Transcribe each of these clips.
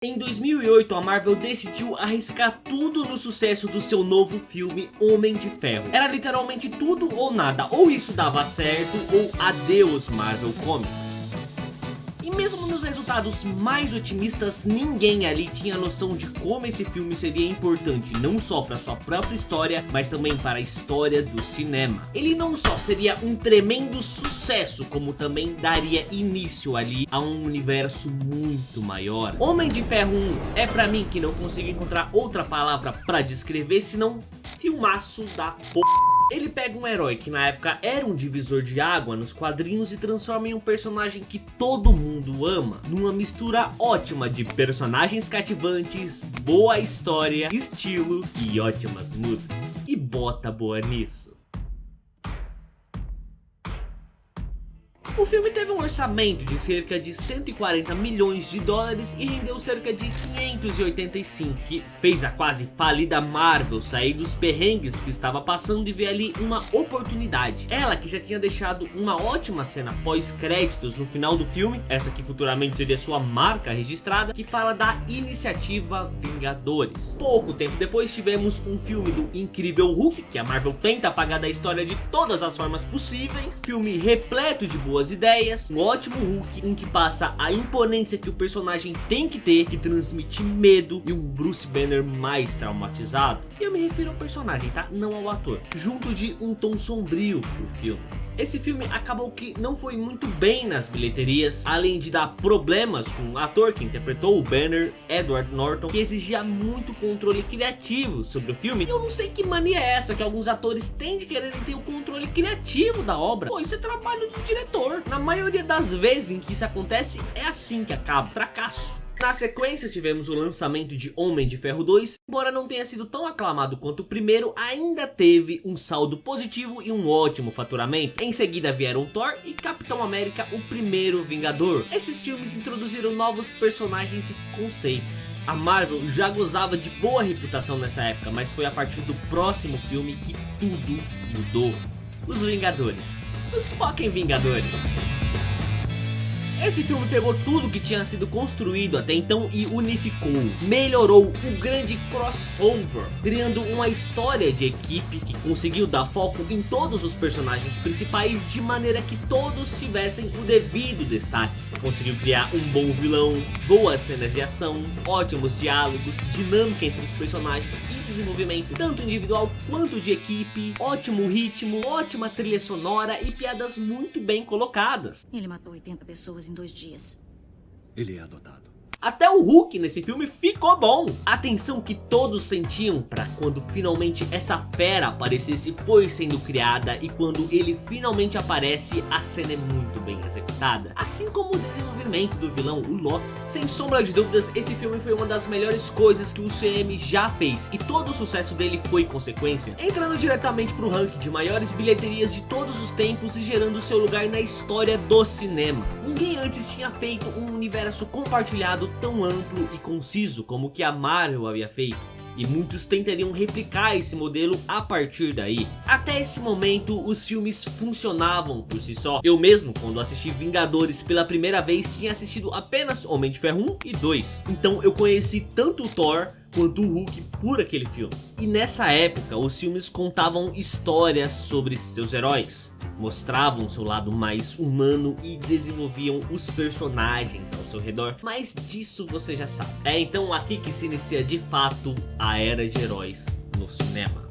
Em 2008, a Marvel decidiu arriscar tudo no sucesso do seu novo filme Homem de Ferro. Era literalmente tudo ou nada, ou isso dava certo ou adeus Marvel Comics. E mesmo nos resultados mais otimistas, ninguém ali tinha noção de como esse filme seria importante não só para sua própria história, mas também para a história do cinema. Ele não só seria um tremendo sucesso, como também daria início ali a um universo muito maior. Homem de Ferro 1 é pra mim que não consigo encontrar outra palavra pra descrever senão filmaço da p***. Ele pega um herói que na época era um divisor de água nos quadrinhos e transforma em um personagem que todo mundo ama, numa mistura ótima de personagens cativantes, boa história, estilo e ótimas músicas. E bota boa nisso. O filme teve um orçamento de cerca de 140 milhões de dólares e rendeu cerca de 585, que fez a quase falida Marvel sair dos perrengues que estava passando e ver ali uma oportunidade. Ela que já tinha deixado uma ótima cena pós-créditos no final do filme, essa que futuramente seria sua marca registrada, que fala da iniciativa Vingadores. Pouco tempo depois tivemos um filme do Incrível Hulk, que a Marvel tenta apagar da história de todas as formas possíveis, filme repleto de boas ideias, um ótimo Hulk em que passa a imponência que o personagem tem que ter, que transmite medo, e um Bruce Banner mais traumatizado. E eu me refiro ao personagem, tá? Não ao ator. Junto de um tom sombrio pro filme. Esse filme acabou que não foi muito bem nas bilheterias, além de dar problemas com o ator que interpretou o Banner, Edward Norton, que exigia muito controle criativo sobre o filme. E eu não sei que mania é essa que alguns atores têm de quererem ter o controle criativo da obra. Pô, isso é trabalho do diretor. Na maioria das vezes em que isso acontece, é assim que acaba, fracasso. Na sequência tivemos o lançamento de Homem de Ferro 2, embora não tenha sido tão aclamado quanto o primeiro, ainda teve um saldo positivo e um ótimo faturamento. Em seguida vieram Thor e Capitão América, o primeiro Vingador. Esses filmes introduziram novos personagens e conceitos. A Marvel já gozava de boa reputação nessa época, mas foi a partir do próximo filme que tudo mudou. Os Vingadores. Os fucking Vingadores. Esse filme pegou tudo que tinha sido construído até então e unificou, melhorou o grande crossover, criando uma história de equipe que conseguiu dar foco em todos os personagens principais de maneira que todos tivessem o devido destaque. Conseguiu criar um bom vilão, boas cenas de ação, ótimos diálogos, dinâmica entre os personagens e desenvolvimento tanto individual quanto de equipe, ótimo ritmo, ótima trilha sonora e piadas muito bem colocadas. Ele matou 80 pessoas em 2 dias. Ele é adotado. Até o Hulk nesse filme ficou bom. A tensão que todos sentiam para quando finalmente essa fera aparecesse foi sendo criada, e quando ele finalmente aparece, a cena é muito bem executada, assim como o desenvolvimento do vilão, o Loki. Sem sombra de dúvidas, esse filme foi uma das melhores coisas que o CM já fez, e todo o sucesso dele foi consequência, entrando diretamente pro ranking de maiores bilheterias de todos os tempos e gerando seu lugar na história do cinema. Ninguém antes tinha feito um universo compartilhado tão amplo e conciso como o que a Marvel havia feito, e muitos tentariam replicar esse modelo a partir daí. Até esse momento os filmes funcionavam por si só. Eu mesmo, quando assisti Vingadores pela primeira vez, tinha assistido apenas Homem de Ferro 1 e 2, então eu conheci tanto o Thor quanto o Hulk por aquele filme. E nessa época os filmes contavam histórias sobre seus heróis, mostravam seu lado mais humano e desenvolviam os personagens ao seu redor, mas disso você já sabe. É então aqui que se inicia de fato a era de heróis no cinema.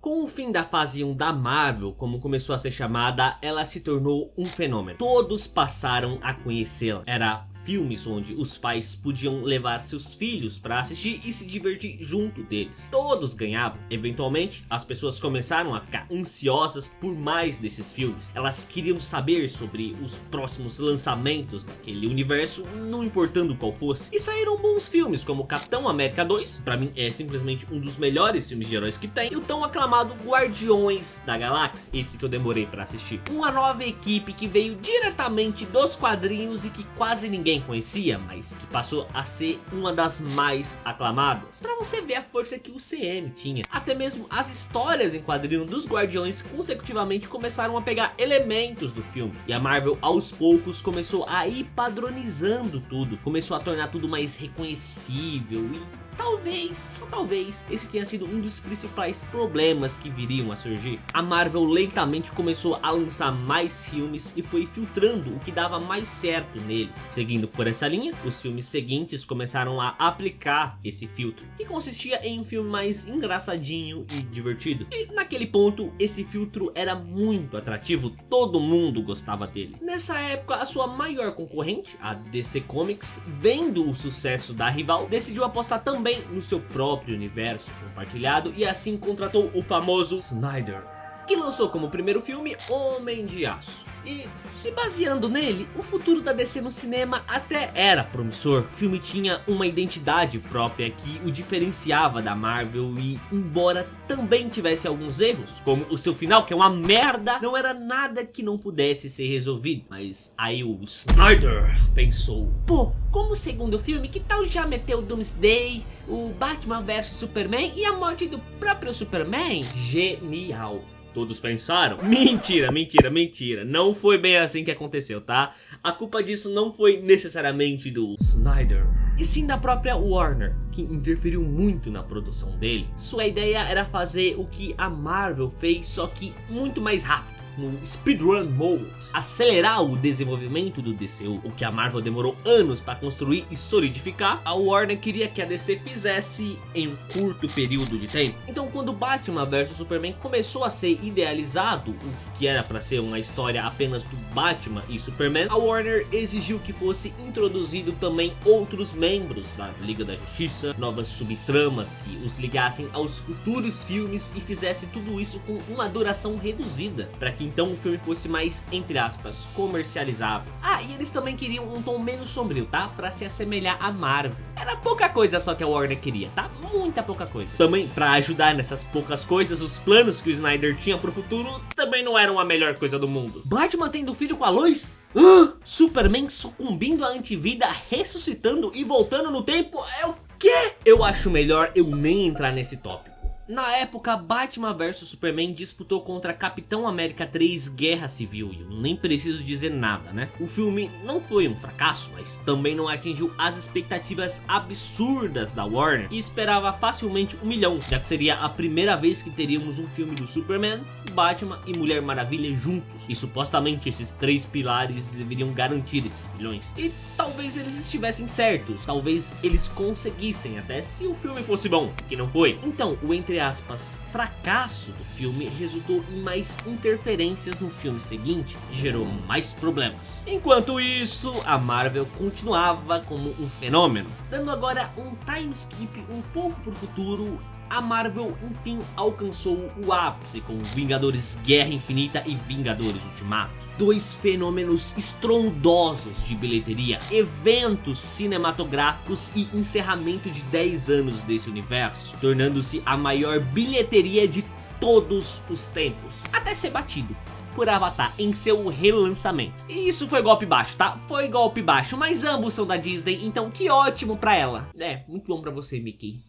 Com o fim da fase 1 da Marvel, como começou a ser chamada, ela se tornou um fenômeno. Todos passaram a conhecê-la. Era filmes onde os pais podiam levar seus filhos para assistir e se divertir junto deles. Todos ganhavam. Eventualmente, as pessoas começaram a ficar ansiosas por mais desses filmes. Elas queriam saber sobre os próximos lançamentos daquele universo, não importando qual fosse. E saíram bons filmes como Capitão América 2, pra mim é simplesmente um dos melhores filmes de heróis que tem, e o tão aclamado Guardiões da Galáxia, esse que eu demorei pra assistir. Uma nova equipe que veio diretamente dos quadrinhos e que quase ninguém conhecia, mas que passou a ser uma das mais aclamadas. Pra você ver a força que o CM tinha. Até mesmo as histórias em quadrinho dos Guardiões consecutivamente começaram a pegar elementos do filme. E a Marvel aos poucos começou a ir padronizando tudo. Começou a tornar tudo mais reconhecível e talvez, só talvez, esse tenha sido um dos principais problemas que viriam a surgir. A Marvel lentamente começou a lançar mais filmes e foi filtrando o que dava mais certo neles. Seguindo por essa linha, os filmes seguintes começaram a aplicar esse filtro, que consistia em um filme mais engraçadinho e divertido. E naquele ponto, esse filtro era muito atrativo, todo mundo gostava dele. Nessa época, a sua maior concorrente, a DC Comics, vendo o sucesso da rival, decidiu apostar também no seu próprio universo compartilhado e assim contratou o famoso Snyder, que lançou como primeiro filme Homem de Aço. E se baseando nele, o futuro da DC no cinema até era promissor. O filme tinha uma identidade própria que o diferenciava da Marvel e, embora também tivesse alguns erros, como o seu final que é uma merda, não era nada que não pudesse ser resolvido. Mas aí o Snyder pensou: pô, como segundo filme, que tal já meter o Doomsday, o Batman vs Superman e a morte do próprio Superman? Genial! Todos pensaram? Mentira, mentira, mentira. Não foi bem assim que aconteceu, tá? A culpa disso não foi necessariamente do Snyder, e sim da própria Warner, que interferiu muito na produção dele. Sua ideia era fazer o que a Marvel fez, só que muito mais rápido, no speedrun mode, acelerar o desenvolvimento do DCU, o que a Marvel demorou anos para construir e solidificar. A Warner queria que a DC fizesse em um curto período de tempo. Então, quando Batman vs Superman começou a ser idealizado, o que era para ser uma história apenas do Batman e Superman, a Warner exigiu que fosse introduzido também outros membros da Liga da Justiça, novas subtramas que os ligassem aos futuros filmes e fizesse tudo isso com uma duração reduzida, para que então o filme fosse mais, entre aspas, comercializável. Ah, e eles também queriam um tom menos sombrio, tá? Pra se assemelhar a Marvel. Era pouca coisa só que a Warner queria, tá? Muita pouca coisa. Também, pra ajudar nessas poucas coisas, os planos que o Snyder tinha pro futuro também não eram a melhor coisa do mundo. Batman tendo filho com a Lois? Superman sucumbindo à antivida, ressuscitando e voltando no tempo? É o quê? Eu acho melhor eu nem entrar nesse tópico. Na época, Batman vs Superman disputou contra Capitão América 3 Guerra Civil, e eu nem preciso dizer nada, né? O filme não foi um fracasso, mas também não atingiu as expectativas absurdas da Warner, que esperava facilmente 1 milhão, já que seria a primeira vez que teríamos um filme do Superman, Batman e Mulher Maravilha juntos, e supostamente esses 3 pilares deveriam garantir esses milhões. E talvez eles estivessem certos, talvez eles conseguissem até, se o filme fosse bom, que não foi. Então, o entre aspas, fracasso do filme resultou em mais interferências no filme seguinte, que gerou mais problemas. Enquanto isso, a Marvel continuava como um fenômeno. Dando agora um time skip um pouco pro futuro, a Marvel enfim alcançou o ápice com Vingadores Guerra Infinita e Vingadores Ultimato. 2 fenômenos estrondosos de bilheteria, eventos cinematográficos e encerramento de 10 anos desse universo, tornando-se a maior bilheteria de todos os tempos, até ser batido por Avatar em seu relançamento. E isso foi golpe baixo, tá? Foi golpe baixo, mas ambos são da Disney, então que ótimo pra ela. É, muito bom pra você, Mickey.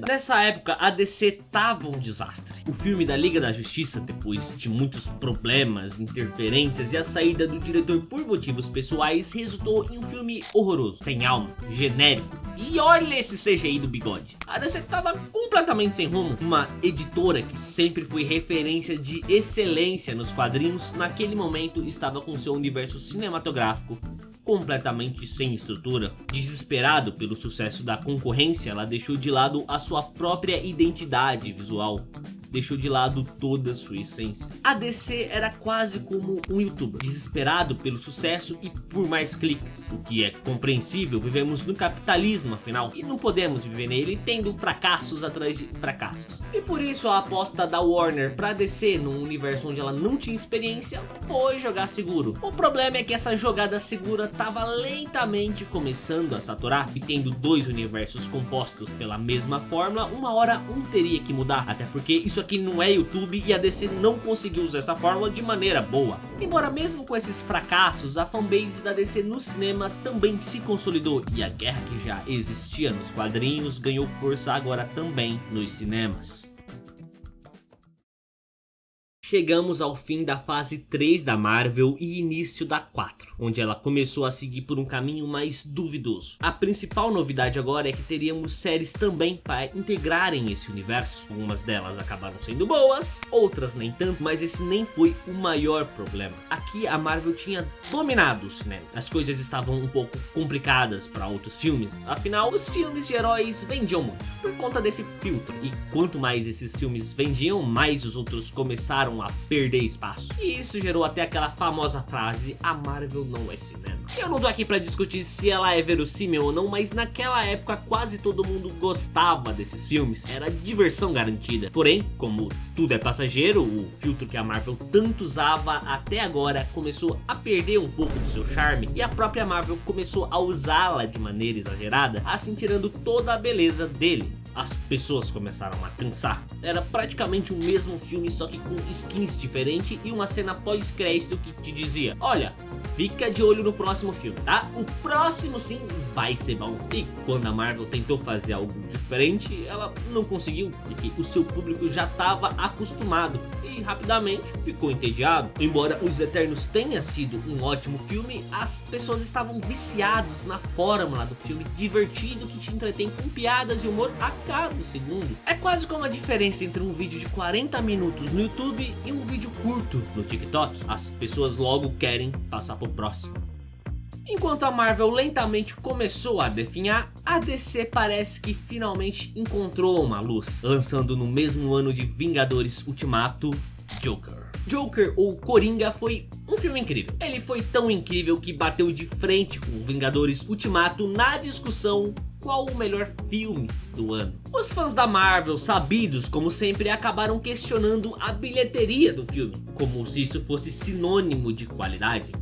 Nessa época, a DC tava um desastre. O filme da Liga da Justiça, depois de muitos problemas, interferências e a saída do diretor por motivos pessoais, resultou em um filme horroroso, sem alma, genérico. E olha esse CGI do bigode. A DC tava completamente sem rumo. Uma editora que sempre foi referência de excelência nos quadrinhos, naquele momento estava com seu universo cinematográfico completamente sem estrutura. Desesperado pelo sucesso da concorrência, ela deixou de lado a sua própria identidade visual. deixou de lado toda a sua essência. A DC era quase como um youtuber, desesperado pelo sucesso e por mais cliques, o que é compreensível, vivemos no capitalismo afinal, e não podemos viver nele tendo fracassos atrás de fracassos. E por isso a aposta da Warner pra DC num universo onde ela não tinha experiência foi jogar seguro. O problema é que essa jogada segura tava lentamente começando a saturar, e tendo dois universos compostos pela mesma fórmula, uma hora um teria que mudar, até porque isso aqui não é YouTube e a DC não conseguiu usar essa fórmula de maneira boa. Embora mesmo com esses fracassos, a fanbase da DC no cinema também se consolidou, e a guerra que já existia nos quadrinhos ganhou força agora também nos cinemas. Chegamos ao fim da fase 3 da Marvel e início da 4, onde ela começou a seguir por um caminho mais duvidoso. A principal novidade agora é que teríamos séries também para integrarem esse universo. Algumas delas acabaram sendo boas, outras nem tanto, mas esse nem foi o maior problema. Aqui a Marvel tinha dominado o cinema. As coisas estavam um pouco complicadas para outros filmes, afinal os filmes de heróis vendiam muito, por conta desse filtro. E quanto mais esses filmes vendiam, mais os outros começaram a perder espaço. E isso gerou até aquela famosa frase: a Marvel não é cinema. Eu não tô aqui pra discutir se ela é verossímil ou não, mas naquela época quase todo mundo gostava desses filmes. Era diversão garantida. Porém, como tudo é passageiro, o filtro que a Marvel tanto usava até agora começou a perder um pouco do seu charme, e a própria Marvel começou a usá-la de maneira exagerada, assim tirando toda a beleza dele. As pessoas começaram a cansar. Era praticamente o mesmo filme, só que com skins diferentes e uma cena pós-crédito que te dizia: olha, fica de olho no próximo filme, tá? O próximo sim vai ser bom. E quando a Marvel tentou fazer algo diferente, ela não conseguiu, porque o seu público já estava acostumado e rapidamente ficou entediado. Embora Os Eternos tenha sido um ótimo filme, as pessoas estavam viciadas na fórmula do filme divertido que te entretém com piadas e humor a cada segundo. É quase como a diferença entre um vídeo de 40 minutos no YouTube e um vídeo curto no TikTok. As pessoas logo querem passar pro próximo. Enquanto a Marvel lentamente começou a definhar, a DC parece que finalmente encontrou uma luz, lançando no mesmo ano de Vingadores Ultimato, Joker. Joker, ou Coringa, foi um filme incrível. Ele foi tão incrível que bateu de frente com Vingadores Ultimato na discussão qual o melhor filme do ano. Os fãs da Marvel, sabidos como sempre, acabaram questionando a bilheteria do filme, como se isso fosse sinônimo de qualidade.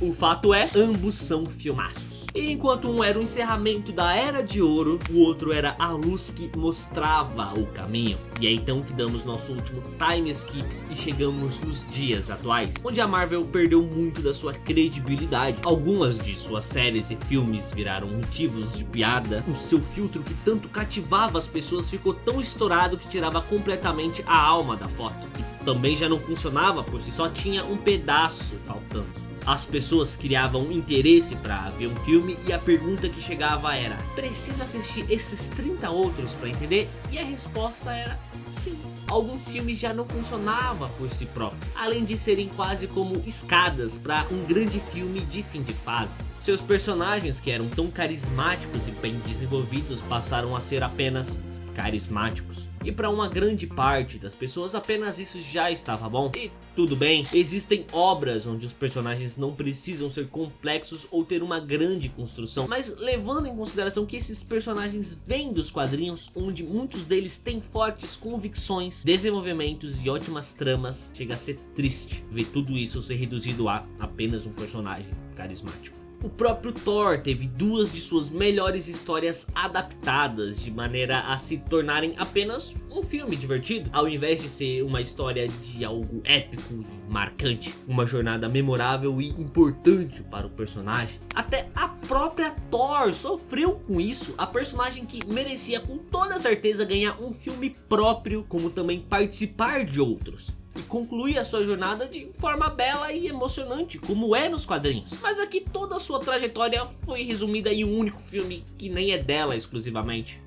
O fato é, ambos são filmaços. E enquanto um era o encerramento da Era de Ouro, o outro era a luz que mostrava o caminho. E é então que damos nosso último time skip e chegamos nos dias atuais, onde a Marvel perdeu muito da sua credibilidade. Algumas de suas séries e filmes viraram motivos de piada. O seu filtro que tanto cativava as pessoas ficou tão estourado que tirava completamente a alma da foto, que também já não funcionava por si só, tinha um pedaço faltando. As pessoas criavam interesse pra ver um filme e a pergunta que chegava era: preciso assistir esses 30 outros pra entender? E a resposta era sim. Alguns filmes já não funcionavam por si próprios, além de serem quase como escadas para um grande filme de fim de fase. Seus personagens, que eram tão carismáticos e bem desenvolvidos, passaram a ser apenas carismáticos. E para uma grande parte das pessoas apenas isso já estava bom. E tudo bem, existem obras onde os personagens não precisam ser complexos ou ter uma grande construção, mas levando em consideração que esses personagens vêm dos quadrinhos, onde muitos deles têm fortes convicções, desenvolvimentos e ótimas tramas, chega a ser triste ver tudo isso ser reduzido a apenas um personagem carismático. O próprio Thor teve duas de suas melhores histórias adaptadas de maneira a se tornarem apenas um filme divertido, ao invés de ser uma história de algo épico e marcante, uma jornada memorável e importante para o personagem. Até a própria Thor sofreu com isso, a personagem que merecia com toda certeza ganhar um filme próprio, como também participar de outros e concluir a sua jornada de forma bela e emocionante, como é nos quadrinhos. Mas aqui toda a sua trajetória foi resumida em um único filme que nem é dela exclusivamente.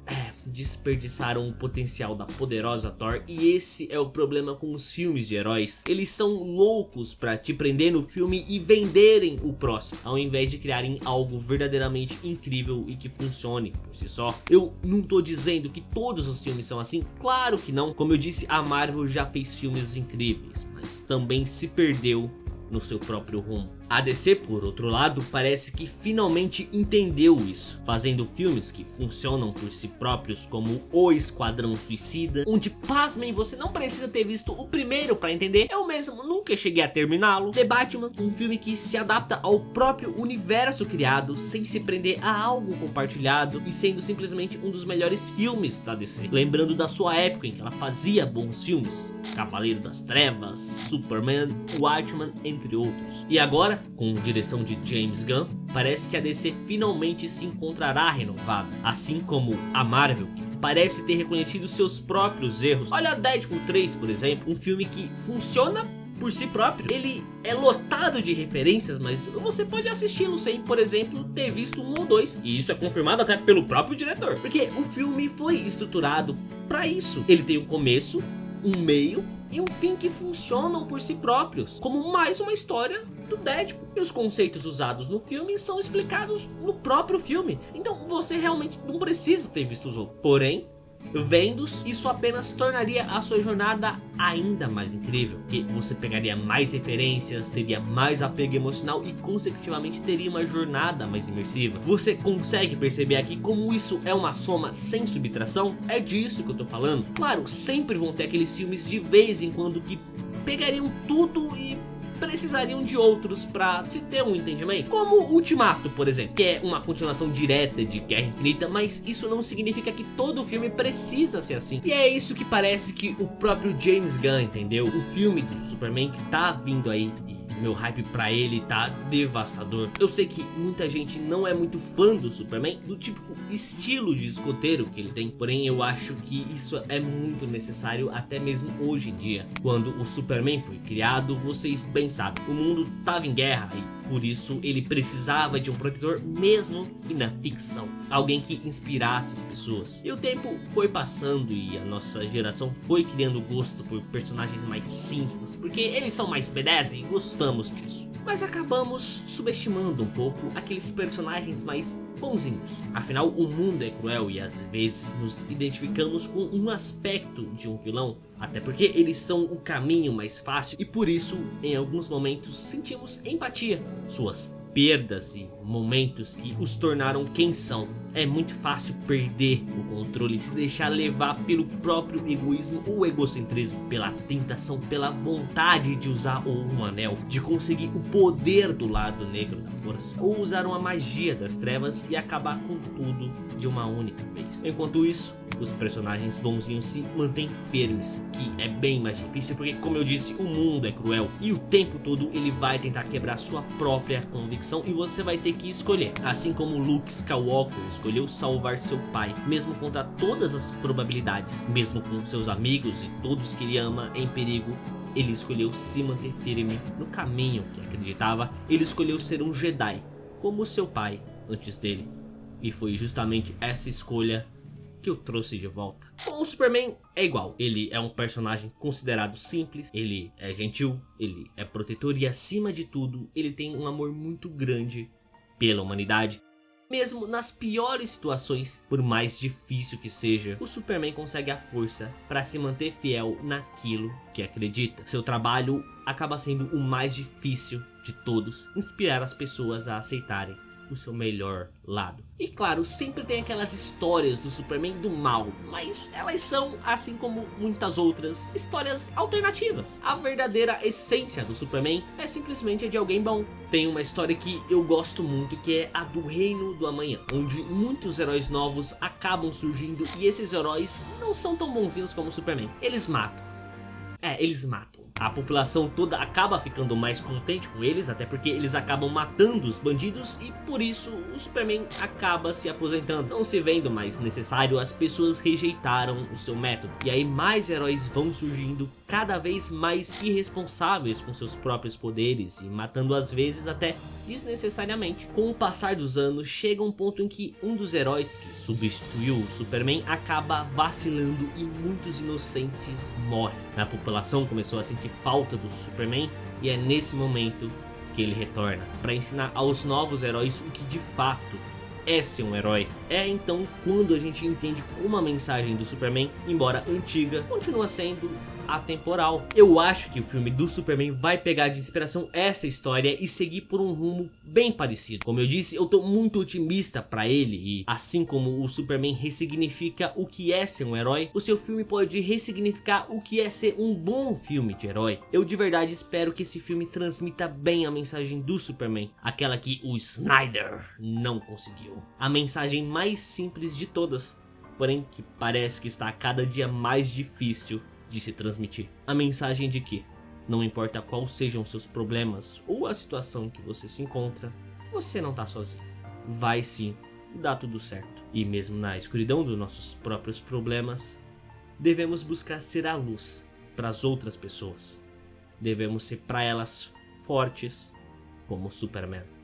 desperdiçaram o potencial da poderosa Thor, e esse é o problema com os filmes de heróis. Eles são loucos pra te prender no filme e venderem o próximo, ao invés de criarem algo verdadeiramente incrível e que funcione por si só. Eu não tô dizendo que todos os filmes são assim, claro que não. Como eu disse, a Marvel já fez filmes incríveis, mas também se perdeu no seu próprio rumo. A DC, por outro lado, parece que finalmente entendeu isso, fazendo filmes que funcionam por si próprios, como O Esquadrão Suicida, onde, pasmem, você não precisa ter visto o primeiro pra entender. Eu mesmo nunca cheguei a terminá-lo. The Batman, um filme que se adapta ao próprio universo criado, sem se prender a algo compartilhado, e sendo simplesmente um dos melhores filmes da DC, lembrando da sua época em que ela fazia bons filmes: Cavaleiro das Trevas, Superman, Watchmen, entre outros. E agora, com direção de James Gunn, parece que a DC finalmente se encontrará renovada, assim como a Marvel, que parece ter reconhecido seus próprios erros. Olha Deadpool 3, por exemplo, um filme que funciona por si próprio. Ele é lotado de referências, mas você pode assisti-lo sem, por exemplo, ter visto um ou dois, e isso é confirmado até pelo próprio diretor, porque o filme foi estruturado para isso. Ele tem um começo, um meio e um fim que funcionam por si próprios, como mais uma história do Deadpool. E os conceitos usados no filme são explicados no próprio filme, então você realmente não precisa ter visto os outros. Porém, vendo-os, isso apenas tornaria a sua jornada ainda mais incrível, porque você pegaria mais referências, teria mais apego emocional e consecutivamente teria uma jornada mais imersiva. Você consegue perceber aqui como isso é uma soma sem subtração? É disso que eu tô falando. Claro, sempre vão ter aqueles filmes de vez em quando que pegariam tudo e precisariam de outros pra se ter um entendimento, como Ultimato, por exemplo, que é uma continuação direta de Guerra Infinita, mas isso não significa que todo filme precisa ser assim. E é isso que parece que o próprio James Gunn entendeu. O filme do Superman que tá vindo aí, e meu hype pra ele tá devastador. Eu sei que muita gente não é muito fã do Superman, do típico estilo de escoteiro que ele tem, porém eu acho que isso é muito necessário até mesmo hoje em dia. Quando o Superman foi criado, vocês bem sabem, o mundo tava em guerra e por isso ele precisava de um protetor, mesmo que na ficção, alguém que inspirasse as pessoas. E o tempo foi passando e a nossa geração foi criando gosto por personagens mais cinzas, porque eles são mais B10 e gostamos disso. Mas acabamos subestimando um pouco aqueles personagens mais bonzinhos. Afinal, o mundo é cruel e às vezes nos identificamos com um aspecto de um vilão, até porque eles são o caminho mais fácil e por isso, em alguns momentos, sentimos empatia. Suas perdas e momentos que os tornaram quem são. É muito fácil perder o controle e se deixar levar pelo próprio egoísmo ou egocentrismo, pela tentação, pela vontade de usar um anel, de conseguir o poder do lado negro da força, ou usar uma magia das trevas e acabar com tudo de uma única vez. Enquanto isso, os personagens bonzinhos se mantêm firmes, que é bem mais difícil porque, como eu disse, o mundo é cruel e o tempo todo ele vai tentar quebrar sua própria convicção e você vai ter que escolher. Assim como Luke Skywalker escolheu salvar seu pai, mesmo contra todas as probabilidades, mesmo com seus amigos e todos que ele ama em perigo, ele escolheu se manter firme no caminho que acreditava. Ele escolheu ser um Jedi, como seu pai antes dele, e foi justamente essa escolha que eu trouxe de volta. Com o Superman é igual, ele é um personagem considerado simples, ele é gentil, ele é protetor e acima de tudo ele tem um amor muito grande pela humanidade. Mesmo nas piores situações, por mais difícil que seja, o Superman consegue a força para se manter fiel naquilo que acredita. Seu trabalho acaba sendo o mais difícil de todos, inspirar as pessoas a aceitarem o seu melhor lado. E claro, sempre tem aquelas histórias do Superman do mal, mas elas são, assim como muitas outras, histórias alternativas. A verdadeira essência do Superman é simplesmente a de alguém bom. Tem uma história que eu gosto muito, que é a do Reino do Amanhã, onde muitos heróis novos acabam surgindo e esses heróis não são tão bonzinhos como o Superman. Eles matam. Eles matam. A população toda acaba ficando mais contente com eles, até porque eles acabam matando os bandidos e por isso o Superman acaba se aposentando. Não se vendo mais necessário, as pessoas rejeitaram o seu método. E aí mais heróis vão surgindo, cada vez mais irresponsáveis com seus próprios poderes e matando às vezes até desnecessariamente. Com o passar dos anos, chega um ponto em que um dos heróis que substituiu o Superman acaba vacilando e muitos inocentes morrem. A população começou a sentir falta do Superman e é nesse momento que ele retorna para ensinar aos novos heróis o que de fato é ser um herói. É então quando a gente entende como a mensagem do Superman, embora antiga, continua sendo atemporal. Eu acho que o filme do Superman vai pegar de inspiração essa história e seguir por um rumo bem parecido. Como eu disse, eu tô muito otimista pra ele e assim como o Superman ressignifica o que é ser um herói, o seu filme pode ressignificar o que é ser um bom filme de herói. Eu de verdade espero que esse filme transmita bem a mensagem do Superman, aquela que o Snyder não conseguiu. A mensagem mais simples de todas, porém que parece que está a cada dia mais difícil de se transmitir. A mensagem de que, não importa quais sejam seus problemas ou a situação em que você se encontra, você não tá sozinho. Vai sim dar tudo certo. E mesmo na escuridão dos nossos próprios problemas, devemos buscar ser a luz para as outras pessoas. Devemos ser para elas fortes como Superman.